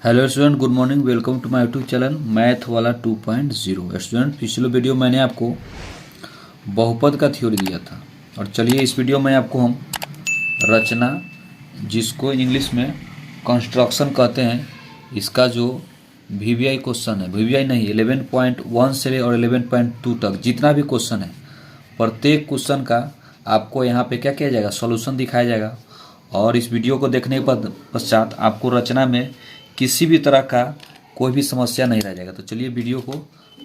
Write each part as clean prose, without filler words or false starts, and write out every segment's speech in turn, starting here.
Hello student, good morning. Welcome to my YouTube channel math वाला 2.0। Student, पिछले video मैंने आपको बहुपद का थ्योरी दिया था और चलिए इस वीडियो में आपको हम रचना, जिसको इंग्लिश में कंस्ट्रक्शन कहते हैं, इसका जो वीवीआई क्वेश्चन है, वीवीआई नहीं 11.1 से और 11.2 तक जितना भी क्वेश्चन है, प्रत्येक क्वेश्चन का आपको यहाँ पे क्या किया जाएगा, सॉल्यूशन दिखाया जाएगा। और इस वीडियो को देखने के पश्चात आपको रचना में किसी भी तरह का कोई भी समस्या नहीं रह जाएगा। तो चलिए वीडियो को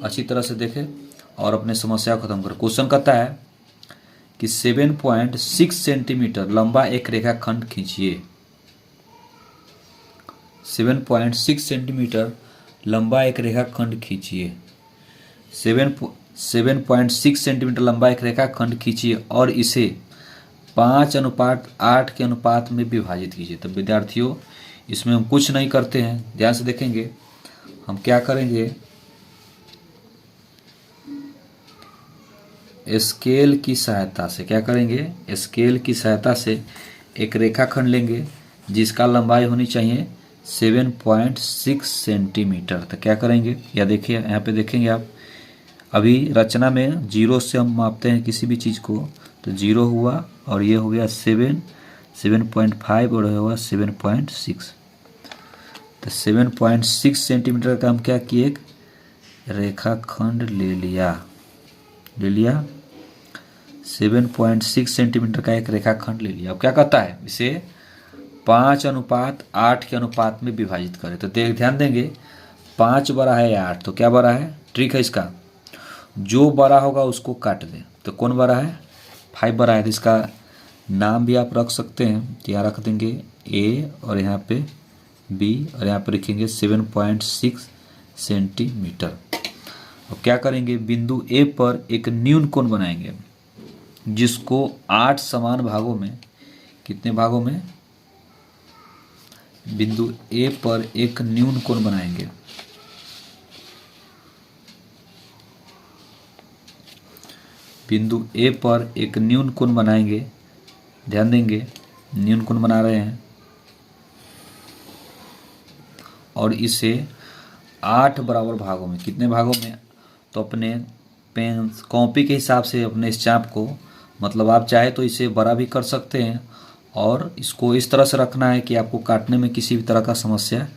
अच्छी तरह से देखें और अपने समस्या को खत्म करें। क्वेश्चन कहता है कि 7.6 सेंटीमीटर लंबा एक रेखाखंड खींचिए। 7.6 सेंटीमीटर लंबा एक रेखाखंड खींचिए। 7.6 सेंटीमीटर लंबा एक रेखाखंड खींचिए और इसे 5:8 के अनुपात में विभाजित कीजिए। तो विद्यार्थियों, इसमें हम कुछ नहीं करते हैं, ध्यान से देखेंगे। हम क्या करेंगे, स्केल की सहायता से क्या करेंगे, स्केल की सहायता से एक रेखाखंड लेंगे जिसका लंबाई होनी चाहिए 7.6 सेंटीमीटर। तो क्या करेंगे, या देखिए यहाँ पे देखेंगे आप, अभी रचना में 0 से हम मापते हैं किसी भी चीज़ को, तो 0 हुआ और ये हो गया 7.5 और हुआ 7.6। तो 7.6 सेंटीमीटर का हम क्या किए, एक रेखाखंड ले लिया 7.6 सेंटीमीटर का एक रेखाखंड ले लिया। अब क्या कहता है, इसे 5:8 के अनुपात में विभाजित करें। तो ध्यान देंगे, 5 बड़ा है या 8, तो क्या बड़ा है, ट्रिक है इसका, जो बड़ा होगा उसको काट दें। तो कौन बड़ा है, 5 बड़ा है। तो इसका नाम भी आप रख सकते हैं, तो यहाँ रख देंगे ए और यहाँ पे बी और यहाँ पे लिखेंगे 7.6 सेंटीमीटर। अब क्या करेंगे, बिंदु ए पर एक न्यून कोण बनाएंगे जिसको 8 समान भागों में, कितने भागों में, बिंदु ए पर एक न्यून कोण बनाएंगे। बिंदु ए पर एक न्यून कोण बनाएंगे, ध्यान देंगे, न्यून कोण बना रहे हैं और इसे 8 बराबर भागों में, कितने भागों में, तो अपने पेन कॉपी के हिसाब से अपने इस चाप को, मतलब आप चाहे तो इसे बड़ा भी कर सकते हैं और इसको इस तरह से रखना है कि आपको काटने में किसी भी तरह का समस्या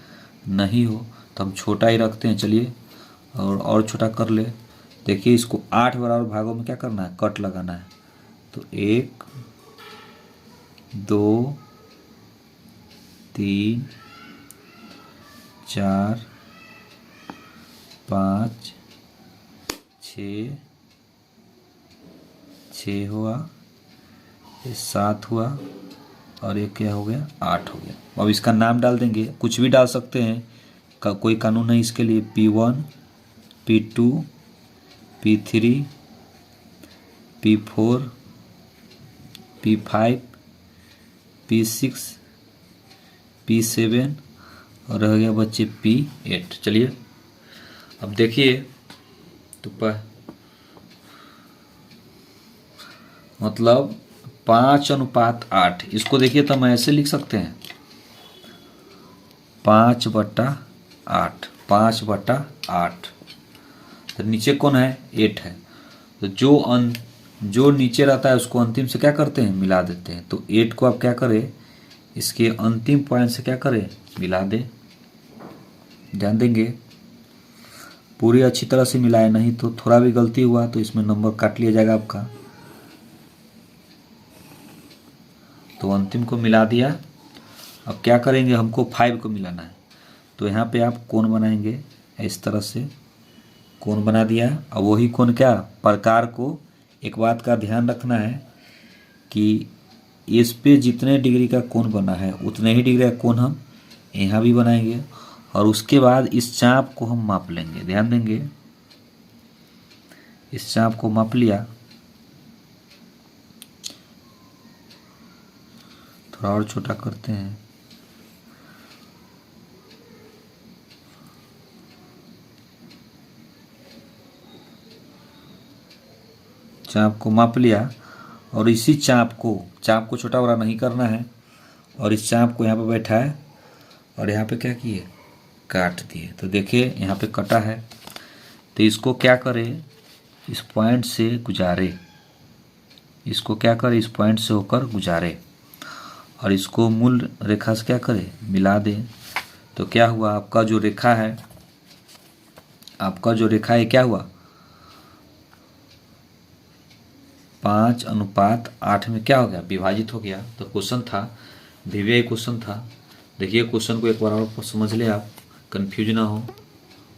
नहीं हो। तो हम छोटा ही रखते हैं, चलिए और छोटा कर ले। देखिए, इसको 8 बराबर भागों में क्या करना है, कट लगाना है। तो 1 2 3 4 5 6 हुआ, ये 7 हुआ और ये क्या हो गया, 8 हो गया। अब इसका नाम डाल देंगे, कुछ भी डाल सकते हैं, कोई कानून नहीं इसके लिए। P1 P2 P3 P4 P5 P6 P7 और रह गया बच्चे P8। चलिए अब देखिए, तो मतलब 5:8, इसको देखिए तो हम ऐसे लिख सकते हैं 5/8, 5/8। तो नीचे कौन है, 8 है। तो जो नीचे रहता है उसको अंतिम से क्या करते हैं, मिला देते हैं। तो 8 को आप क्या करें, इसके अंतिम पॉइंट से क्या करें, मिला दें। ध्यान देंगे, पूरी अच्छी तरह से मिलाए, नहीं तो थोड़ा भी गलती हुआ तो इसमें नंबर काट लिया जाएगा आपका। तो अंतिम को मिला दिया। अब क्या करेंगे, हमको 5 को मिलाना है। तो यहाँ पे आप कोण बनाएंगे, इस तरह से कोण बना दिया। अब वही कोण क्या, प्रकार को एक बात का ध्यान रखना है कि इस पे जितने डिग्री का कोण बना है उतने ही डिग्री का कोण हम यहाँ भी बनाएंगे और उसके बाद इस चाप को हम माप लेंगे। ध्यान देंगे, इस चाप को माप लिया, थोड़ा और छोटा करते हैं। चाप को माप लिया और इसी चाप को छोटा बड़ा नहीं करना है और इस चाप को यहाँ पे बैठा है और यहाँ पे क्या किए, काट दिए। तो देखिए यहाँ पे कटा है, तो इसको क्या करें, इस पॉइंट से गुजारे, इसको क्या करें, इस पॉइंट से होकर गुजारे और इसको मूल रेखा से क्या करें, मिला दें। तो क्या हुआ, आपका जो रेखा है, आपका जो रेखा है क्या हुआ, 5:8 में क्या हो गया, विभाजित हो गया। तो क्वेश्चन था, वीवीआई क्वेश्चन था। देखिए क्वेश्चन को एक बार और समझ ले आप, कंफ्यूज ना हो।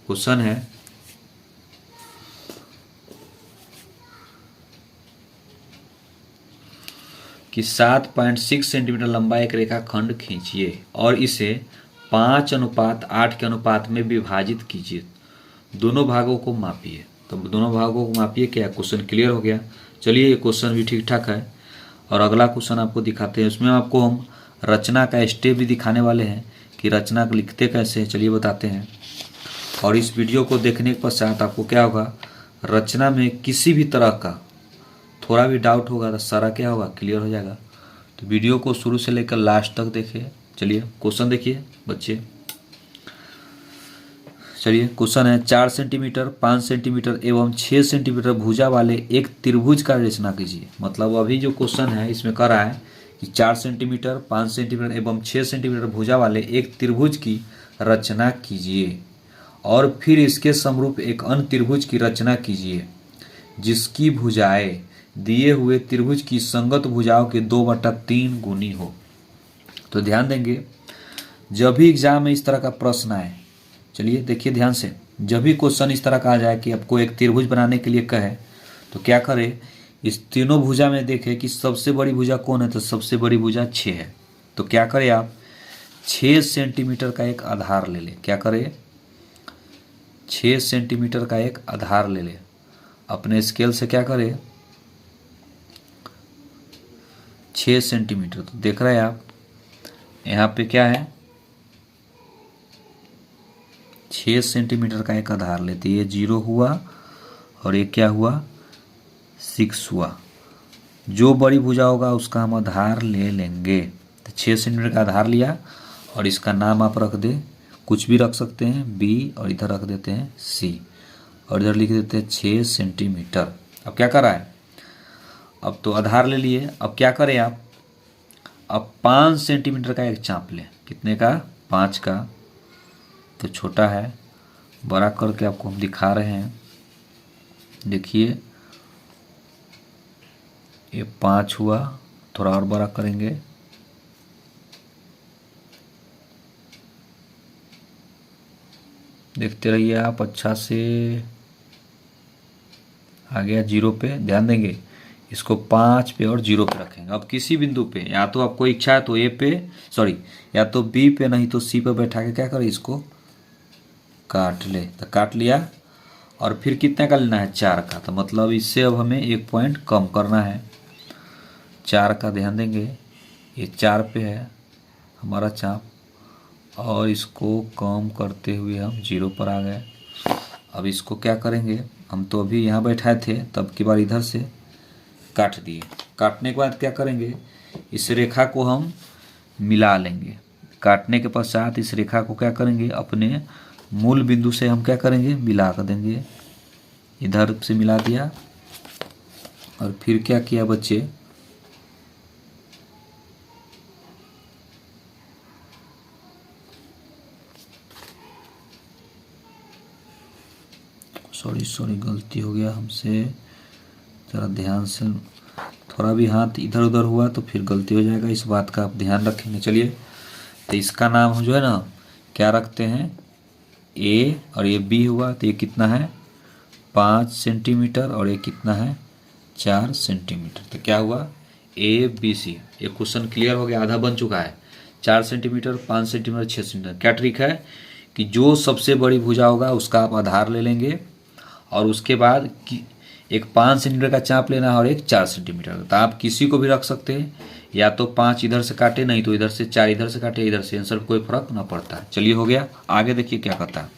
क्वेश्चन है कि 7.6 सेंटीमीटर लंबा एक रेखा खंड खींचिए और इसे 5:8 के अनुपात में विभाजित कीजिए, दोनों भागों को मापिए। तो दोनों भागों को मापिए, क्या क्वेश्चन क्लियर हो गया। चलिए ये क्वेश्चन भी ठीक ठाक है और अगला क्वेश्चन आपको दिखाते हैं। उसमें आपको हम रचना का स्टेप भी दिखाने वाले हैं कि रचना को लिखते कैसे हैं, चलिए बताते हैं। और इस वीडियो को देखने के पश्चात आपको क्या होगा, रचना में किसी भी तरह का थोड़ा भी डाउट होगा तो सारा क्या होगा, क्लियर हो जाएगा। तो वीडियो को शुरू से लेकर लास्ट तक देखिए। चलिए क्वेश्चन देखिए बच्चे। चलिए क्वेश्चन है 4 सेंटीमीटर, 5 सेंटीमीटर एवं 6 सेंटीमीटर भुजा वाले एक त्रिभुज का रचना कीजिए। मतलब अभी जो क्वेश्चन है इसमें कह रहा है कि 4 सेंटीमीटर, 5 सेंटीमीटर एवं 6 सेंटीमीटर भुजा वाले एक त्रिभुज की रचना कीजिए और फिर इसके समरूप एक अन्य त्रिभुज की रचना कीजिए जिसकी भुजाएं दिए हुए त्रिभुज की संगत भुजाओं के 2/3 गुनी हो। तो ध्यान देंगे, जब भी एग्जाम में इस तरह का प्रश्न आए, चलिए देखिए ध्यान से, जब भी क्वेश्चन इस तरह का आ जाए कि आपको एक त्रिभुज बनाने के लिए कहे तो क्या करें, इस तीनों भुजा में देखें कि सबसे बड़ी भुजा कौन है, तो सबसे बड़ी भुजा 6 है। तो क्या करें आप, 6 सेंटीमीटर का एक आधार ले लें। क्या करें, 6 सेंटीमीटर का एक आधार ले लें। अपने स्केल से क्या करें, 6 सेंटीमीटर। तो देख रहे हैं आप यहाँ पे क्या है, 6 सेंटीमीटर का एक आधार लेते, ये 0 हुआ और ये क्या हुआ, 6 हुआ। जो बड़ी भुजा होगा उसका हम आधार ले लेंगे। तो 6 सेंटीमीटर का आधार लिया और इसका नाम आप रख दे, कुछ भी रख सकते हैं, B, और इधर रख देते हैं C, और इधर लिख देते हैं 6 सेंटीमीटर। अब क्या कर रहा है, अब तो आधार ले लिए, अब क्या करें आप, अब 5 सेंटीमीटर का एक चाप लें। कितने का, 5 का। तो छोटा है, बड़ा करके आपको हम दिखा रहे हैं। देखिए ये 5 हुआ, थोड़ा और बड़ा करेंगे, देखते रहिए आप अच्छा से। आ गया 0 पे, ध्यान देंगे इसको 5 पे और 0 पे रखेंगे। अब किसी बिंदु पे, या तो आपको इच्छा है तो A पे, सॉरी, या तो B पे, नहीं तो C पे बैठा के क्या करें, इसको काट ले। तो काट लिया और फिर कितने का लेना है, 4 का। तो मतलब इससे अब हमें 1 पॉइंट कम करना है, 4 का। ध्यान देंगे ये 4 पे है हमारा चाप और इसको कम करते हुए हम 0 पर आ गए। अब इसको क्या करेंगे, हम तो अभी यहाँ बैठाए थे, तब की बार इधर से काट दिए। काटने के बाद क्या करेंगे, इस रेखा को हम मिला लेंगे। काटने के पश्चात इस रेखा को क्या करेंगे, अपने मूल बिंदु से हम क्या करेंगे, मिला कर देंगे। इधर से मिला दिया और फिर क्या किया बच्चे, सॉरी गलती हो गया हमसे, ज़रा ध्यान से, थोड़ा भी हाथ इधर उधर हुआ तो फिर गलती हो जाएगा, इस बात का आप ध्यान रखेंगे। चलिए तो इसका नाम हम जो है ना क्या रखते हैं, A, और ये B हुआ। तो ये कितना है, 5 सेंटीमीटर, और ये कितना है, 4 सेंटीमीटर। तो क्या हुआ, ABC। ये क्वेश्चन क्लियर हो गया, आधा बन चुका है। 4 सेंटीमीटर, 5 सेंटीमीटर, 6 सेंटीमीटर। क्या ट्रिक है कि जो सबसे बड़ी भुजा होगा उसका आप आधार ले लेंगे और उसके बाद एक 5 सेंटीमीटर का चाप लेना है और एक 4 सेंटीमीटर। तो आप किसी को भी रख सकते हैं, या तो 5 इधर से काटे, नहीं तो इधर से 4 इधर से काटे, इधर से, आंसर कोई फर्क ना पड़ता है। चलिए हो गया, आगे देखिए क्या कहता है।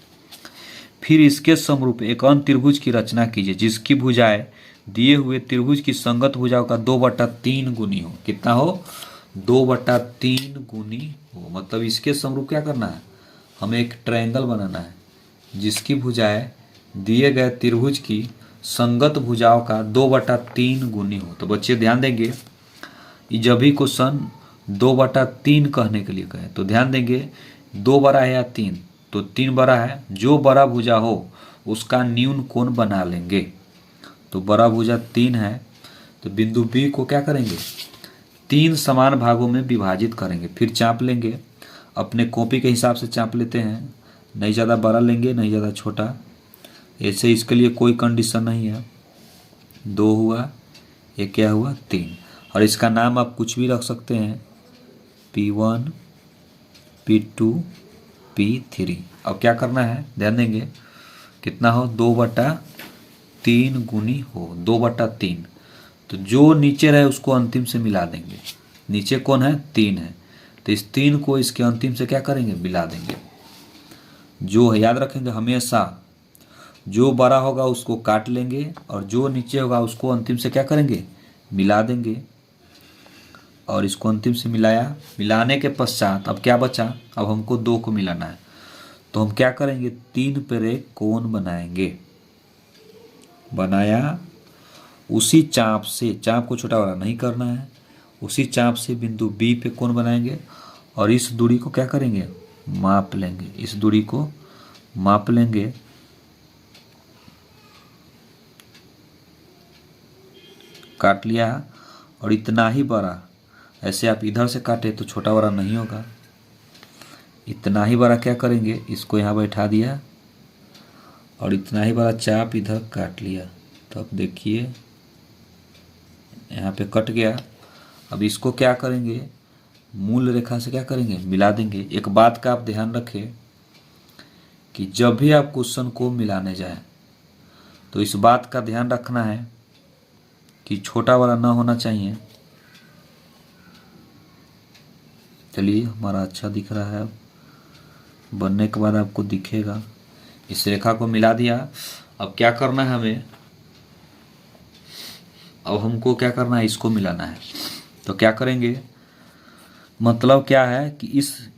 फिर इसके समरूप एक अन्य त्रिभुज की रचना कीजिए जिसकी भुजाएं दिए हुए त्रिभुज की संगत भुजाओं का 2/3 गुनी हो। कितना हो, 2/3 गुनी हो। मतलब इसके समरूप क्या करना है, हमें एक ट्रायंगल बनाना है जिसकी भुजाएं दिए गए त्रिभुज की संगत भुजाओं का 2/3 गुनी हो। तो बच्चे ध्यान देंगे, ये जब भी क्वेश्चन 2/3 कहने के लिए कहे तो ध्यान देंगे 2 बड़ा है या 3, तो 3 बड़ा है। जो बड़ा भुजा हो उसका न्यून कोण बना लेंगे। तो बड़ा भुजा 3 है, तो बिंदु बी को क्या करेंगे, 3 समान भागों में विभाजित करेंगे। फिर चाप लेंगे, अपने कॉपी के हिसाब से चाप लेते हैं, नहीं ज़्यादा बड़ा लेंगे नहीं ज़्यादा छोटा। ऐसे इसके लिए कोई कंडीशन नहीं है। 2 हुआ, ये क्या हुआ 3, और इसका नाम आप कुछ भी रख सकते हैं, P1 P2 P3। अब क्या करना है, ध्यान देंगे कितना हो, 2/3 गुनी हो, 2/3। तो जो नीचे रहे उसको अंतिम से मिला देंगे। नीचे कौन है, 3 है, तो इस 3 को इसके अंतिम से क्या करेंगे, मिला देंगे। जो है याद रखेंगे हमेशा, जो बड़ा होगा उसको काट लेंगे और जो नीचे होगा उसको अंतिम से क्या करेंगे, मिला देंगे। और इसको अंतिम से मिलाया, मिलाने के पश्चात अब क्या बचा, अब हमको 2 को मिलाना है। तो हम क्या करेंगे, 3 पर एक कोण बनाएंगे। बनाया, उसी चाप से, चाप को छोटा बड़ा नहीं करना है, उसी चाप से बिंदु बी पे कोण बनाएंगे और इस दूरी को क्या करेंगे, माप लेंगे। इस दूरी को माप लेंगे, काट लिया। और इतना ही बड़ा, ऐसे आप इधर से काटे तो छोटा बड़ा नहीं होगा, इतना ही बड़ा क्या करेंगे, इसको यहाँ बैठा दिया और इतना ही बड़ा चाप इधर काट लिया। तो अब देखिए यहाँ पे कट गया। अब इसको क्या करेंगे, मूल रेखा से क्या करेंगे, मिला देंगे। एक बात का आप ध्यान रखें कि जब भी आप क्वेश्चन को मिलाने जाएं तो इस बात का ध्यान रखना है कि छोटा वाला ना होना चाहिए। चलिए हमारा अच्छा दिख रहा है, अब बनने के बाद आपको दिखेगा। इस रेखा को मिला दिया। अब क्या करना है हमें, अब हमको क्या करना है, इसको मिलाना है। तो क्या करेंगे, मतलब क्या है कि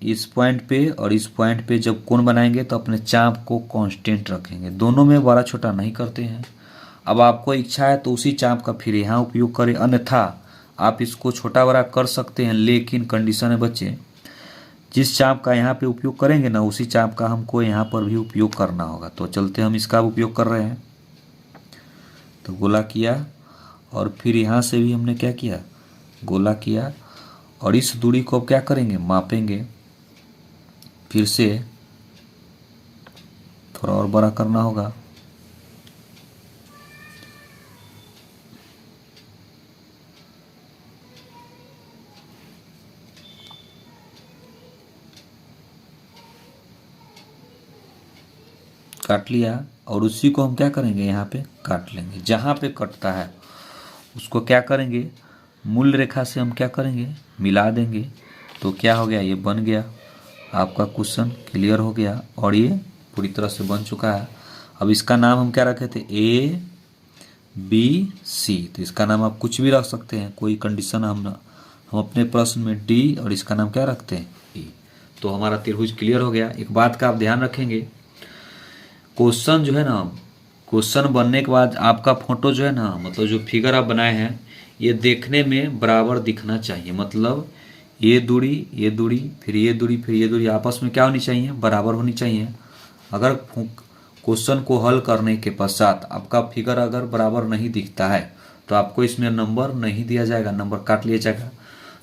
इस पॉइंट पे और इस पॉइंट पे जब कोण बनाएंगे तो अपने चाप को कांस्टेंट रखेंगे, दोनों में बड़ा छोटा नहीं करते हैं। अब आपको इच्छा है तो उसी चाप का फिर यहाँ उपयोग करें, अन्यथा आप इसको छोटा बड़ा कर सकते हैं। लेकिन कंडीशन है बच्चे, जिस चाप का यहाँ पे उपयोग करेंगे ना, उसी चाप का हमको यहाँ पर भी उपयोग करना होगा। तो चलते हम इसका उपयोग कर रहे हैं। तो गोला किया और फिर यहाँ से भी हमने क्या किया, गोला किया। और इस दूरी को अब क्या करेंगे, मापेंगे। फिर से थोड़ा और बड़ा करना होगा। काट लिया और उसी को हम क्या करेंगे, यहाँ पे काट लेंगे। जहाँ पे कटता है उसको क्या करेंगे, मूल रेखा से हम क्या करेंगे, मिला देंगे। तो क्या हो गया, ये बन गया। आपका क्वेश्चन क्लियर हो गया और ये पूरी तरह से बन चुका है। अब इसका नाम हम क्या रखे थे, ABC। तो इसका नाम आप कुछ भी रख सकते हैं, कोई कंडीशन हम अपने प्रश्न में D और इसका नाम क्या रखते हैं, E। तो हमारा त्रिभुज क्लियर हो गया। एक बात का आप ध्यान रखेंगे, क्वेश्चन जो है ना, क्वेश्चन बनने के बाद आपका फोटो जो है ना, मतलब जो फिगर आप बनाए हैं, ये देखने में बराबर दिखना चाहिए। मतलब ये दूरी फिर ये दूरी फिर ये दूरी आपस में क्या होनी चाहिए, बराबर होनी चाहिए। अगर क्वेश्चन को हल करने के पश्चात आपका फिगर अगर बराबर नहीं दिखता है तो आपको इसमें नंबर नहीं दिया जाएगा, नंबर काट लिया जाएगा।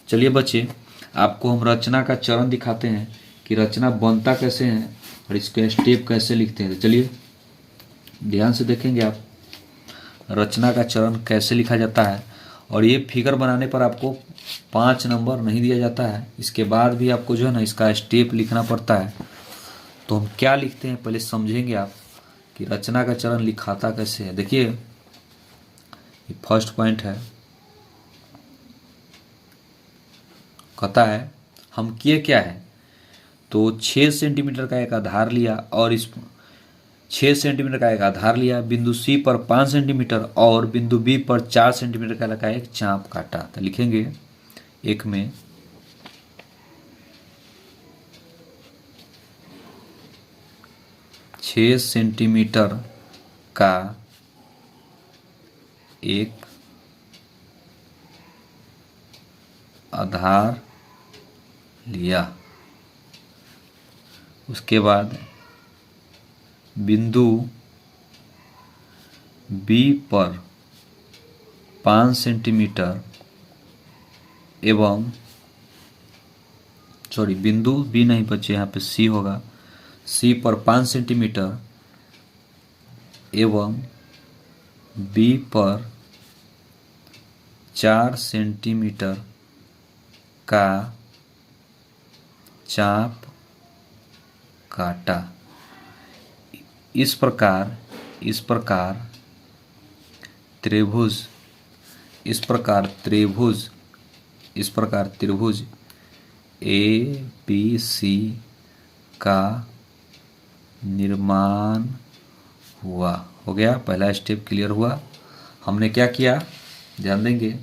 चलिए बच्चे, आपको हम रचना का चरण दिखाते हैं कि रचना बनता कैसे है और इसके स्टेप कैसे लिखते हैं। तो चलिए ध्यान से देखेंगे आप, रचना का चरण कैसे लिखा जाता है। और ये फिगर बनाने पर आपको 5 नंबर नहीं दिया जाता है, इसके बाद भी आपको जो है ना इसका स्टेप लिखना पड़ता है। तो हम क्या लिखते हैं पहले समझेंगे आप कि रचना का चरण लिखाता कैसे है। देखिए ये फर्स्ट पॉइंट है, कहता है हम किए क्या है, तो 6 सेंटीमीटर का एक आधार लिया और इस 6 सेंटीमीटर का एक आधार लिया, बिंदु सी पर 5 सेंटीमीटर और बिंदु बी पर 4 सेंटीमीटर का एक चाप काटा। तो लिखेंगे एक में 6 सेंटीमीटर का एक आधार लिया। उसके बाद बिंदु बी पर 5 सेंटीमीटर एवं बिंदु बी नहीं बचे, यहाँ पे सी होगा, सी पर 5 सेंटीमीटर एवं बी पर 4 सेंटीमीटर का चाप काटा। इस प्रकार त्रिभुज ए बी सी का निर्माण हुआ। हो गया, पहला स्टेप क्लियर हुआ। हमने क्या किया, ध्यान देंगे।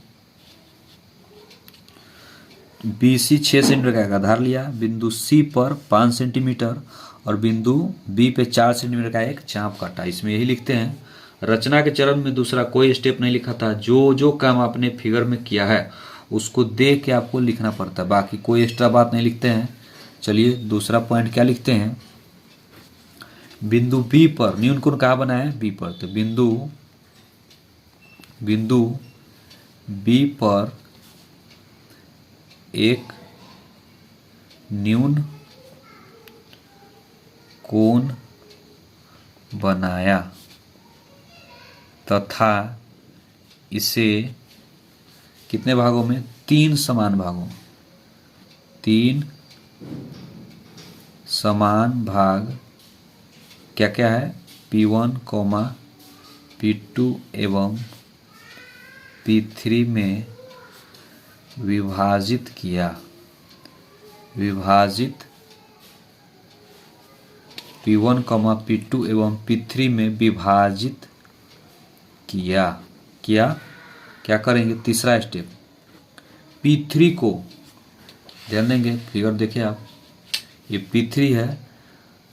बी सी 6 सेंटीमीटर का आधार लिया, बिंदु सी पर 5 सेंटीमीटर और बिंदु बी पे 4 सेंटीमीटर का एक चाप काटा। इसमें यही लिखते हैं। रचना के चरण में दूसरा कोई स्टेप नहीं लिखा था। जो काम आपने फिगर में किया है उसको देख के आपको लिखना पड़ता है, बाकी कोई एक्स्ट्रा बात नहीं लिखते हैं। चलिए दूसरा पॉइंट क्या लिखते हैं। बिंदु बी पर न्यून कोण कहाँ बना है, बी पर, तो बिंदु बी पर एक न्यून कोण बनाया तथा इसे कितने भागों में, 3 समान भागों, 3 समान भाग क्या क्या है, P1, P2 एवं P3 में विभाजित किया। P1, P2 एवं P3 में विभाजित किया। क्या करेंगे, तीसरा स्टेप, P3 को ध्यान देंगे। फिगर देखिए आप, ये P3 है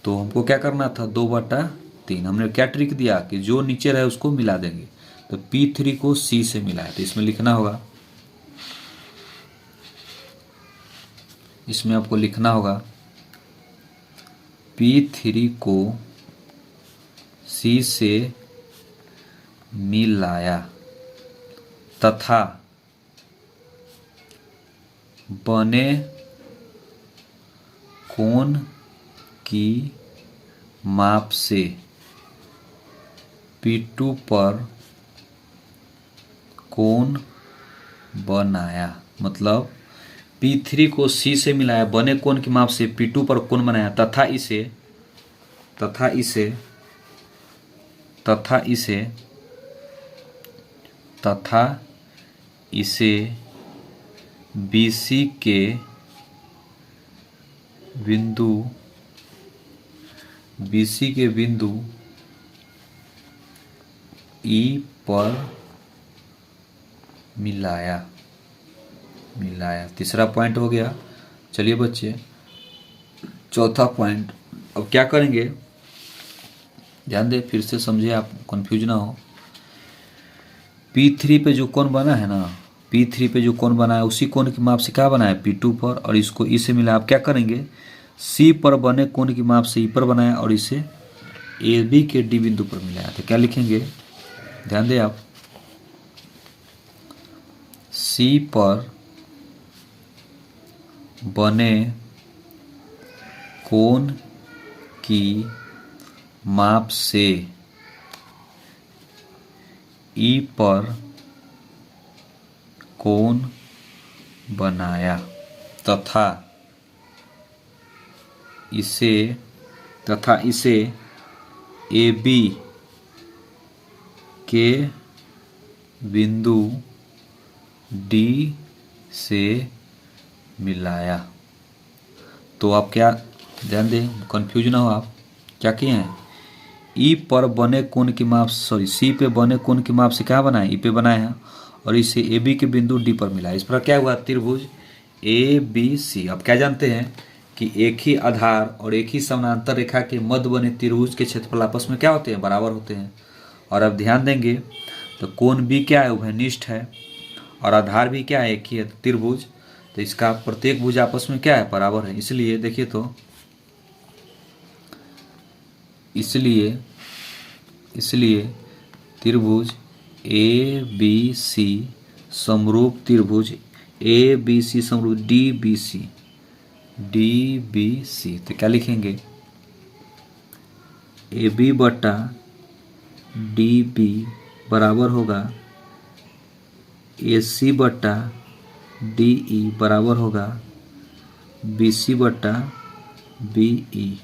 तो हमको क्या करना था, 2/3। हमने क्या ट्रिक दिया कि जो नीचे रहे उसको मिला देंगे, तो P3 को C से मिलाया। तो इसमें लिखना होगा, इसमें आपको लिखना होगा P3 को C से मिलाया तथा बने कोण की माप से P2 पर कोण बनाया। मतलब P3 को C से मिलाया, बने कोण की माप से P2 पर कोण बनाया तथा इसे BC के बिंदु E पर मिलाया। तीसरा पॉइंट हो गया। चलिए बच्चे, चौथा पॉइंट अब क्या करेंगे, ध्यान दे, फिर से समझिए, आप कंफ्यूज ना हो। P3 पे जो कोण बना है ना, P3 पे जो कोण बना है उसी कोण की माप से क्या बना है, P2 पर, और इसको E से मिला। आप क्या करेंगे, C पर बने कोण की माप से E पर बनाया और इसे AB के D बिंदु पर मिलाया। तो क्या लिखेंगे, ध्यान दें आप, C पर बने कोण की माप से E पर कोण बनाया तथा इसे AB के बिंदु D से मिलाया। तो आप क्या, ध्यान दें, कंफ्यूज ना हो आप, क्या किए हैं, E पर बने कोण की माप, C पे बने कोण की माप से क्या बनाए, E पे बनाया और इसे AB के बिंदु D पर मिलाया। इस पर क्या हुआ, त्रिभुज ABC। अब क्या जानते हैं कि एक ही आधार और एक ही समानांतर रेखा के मध्य बने त्रिभुज के क्षेत्रफल आपस में क्या होते हैं, बराबर होते हैं। और अब ध्यान देंगे तो कोण भी क्या है, उभयनिष्ठ है, और आधार भी क्या है, एक ही है, त्रिभुज। तो इसका प्रत्येक भुज आपस में क्या है, बराबर है। इसलिए देखिए तो इसलिए त्रिभुज ए बी सी समरूप त्रिभुज ए बी सी समरूप डी बी सी, तो क्या लिखेंगे, ए बी बटा डी बी बराबर होगा ए सी बटा डी ई बराबर होगा बी सी बटा बी ई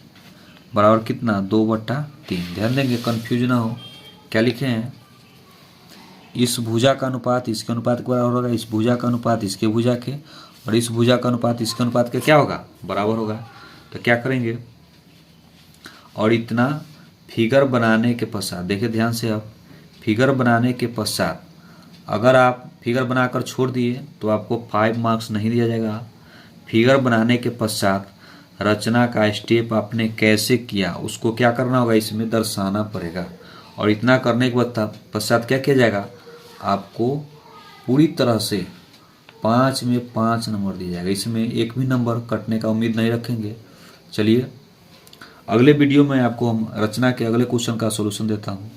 बराबर कितना, 2/3। ध्यान देंगे कन्फ्यूज ना हो। क्या लिखे हैं, इस भुजा का अनुपात इसके अनुपात के बराबर होगा, इस भुजा का अनुपात इसके भुजा के, और इस भुजा का अनुपात इसके अनुपात के क्या होगा, बराबर होगा। तो क्या करेंगे, और इतना फिगर बनाने के पश्चात, देखिए ध्यान से, अब फिगर बनाने के पश्चात अगर आप फिगर बनाकर छोड़ दिए तो आपको 5 मार्क्स नहीं दिया जाएगा। फिगर बनाने के पश्चात रचना का स्टेप आपने कैसे किया उसको क्या करना होगा, इसमें दर्शाना पड़ेगा। और इतना करने के पश्चात क्या किया जाएगा, आपको पूरी तरह से 5 में 5 नंबर दिया जाएगा। इसमें एक भी नंबर कटने का उम्मीद नहीं रखेंगे। चलिए अगले वीडियो में आपको हम रचना के अगले क्वेश्चन का सॉल्यूशन देता हूँ।